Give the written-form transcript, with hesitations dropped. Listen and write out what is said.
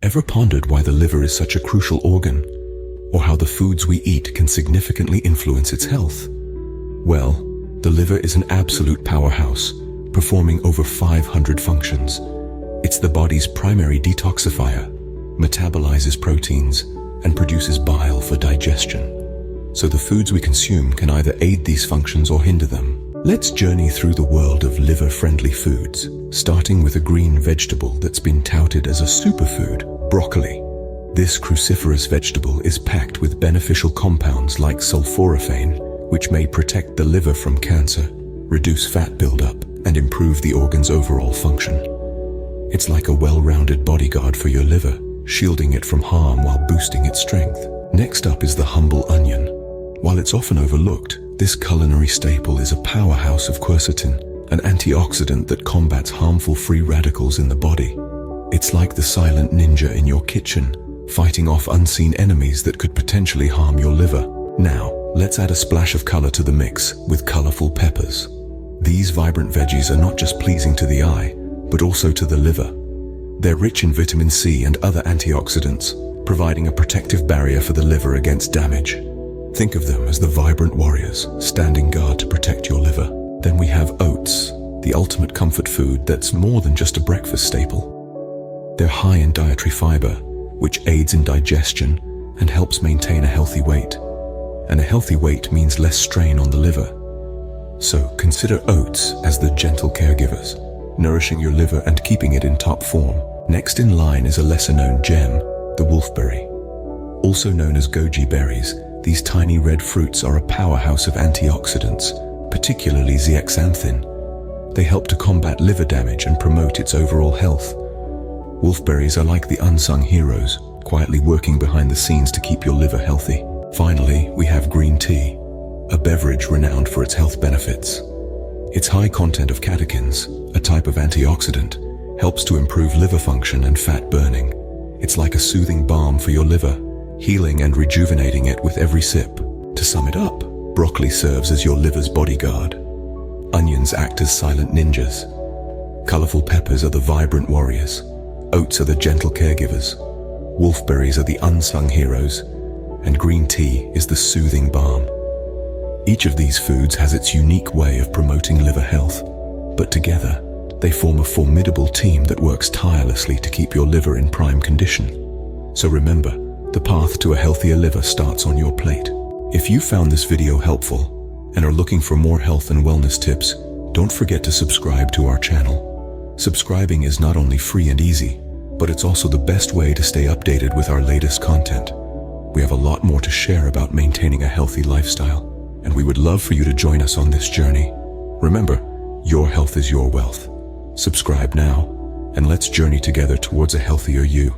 Ever pondered why the liver is such a crucial organ, or how the foods we eat can significantly influence its health? Well, the liver is an absolute powerhouse, performing over 500 functions. It's the body's primary detoxifier, metabolizes proteins, and produces bile for digestion. So the foods we consume can either aid these functions or hinder them. Let's journey through the world of liver-friendly foods, starting with a green vegetable that's been touted as a superfood, broccoli. This cruciferous vegetable is packed with beneficial compounds like sulforaphane, which may protect the liver from cancer, reduce fat buildup, and improve the organ's overall function. It's like a well-rounded bodyguard for your liver, shielding it from harm while boosting its strength. Next up is the humble onion. While it's often overlooked, this culinary staple is a powerhouse of quercetin, an antioxidant that combats harmful free radicals in the body. It's like the silent ninja in your kitchen, fighting off unseen enemies that could potentially harm your liver. Now, let's add a splash of color to the mix with colorful peppers. These vibrant veggies are not just pleasing to the eye, but also to the liver. They're rich in vitamin C and other antioxidants, providing a protective barrier for the liver against damage. Think of them as the vibrant warriors, standing guard to protect your liver. Then we have oats, the ultimate comfort food that's more than just a breakfast staple. They're high in dietary fiber, which aids in digestion and helps maintain a healthy weight. And a healthy weight means less strain on the liver. So consider oats as the gentle caregivers, nourishing your liver and keeping it in top form. Next in line is a lesser-known gem, the wolfberry. Also known as goji berries, these tiny red fruits are a powerhouse of antioxidants, particularly zeaxanthin. They help to combat liver damage and promote its overall health. Wolfberries are like the unsung heroes, quietly working behind the scenes to keep your liver healthy. Finally, we have green tea, a beverage renowned for its health benefits. Its high content of catechins, a type of antioxidant, helps to improve liver function and fat burning. It's like a soothing balm for your liver, healing and rejuvenating it with every sip. To sum it up, broccoli serves as your liver's bodyguard. Onions act as silent ninjas. Colorful peppers are the vibrant warriors. Oats are the gentle caregivers. Wolfberries are the unsung heroes. And green tea is the soothing balm. Each of these foods has its unique way of promoting liver health, but together, they form a formidable team that works tirelessly to keep your liver in prime condition. So remember, the path to a healthier liver starts on your plate. If you found this video helpful and are looking for more health and wellness tips, don't forget to subscribe to our channel. Subscribing is not only free and easy, but it's also the best way to stay updated with our latest content. We have a lot more to share about maintaining a healthy lifestyle, and we would love for you to join us on this journey. Remember, your health is your wealth. Subscribe now, and let's journey together towards a healthier you.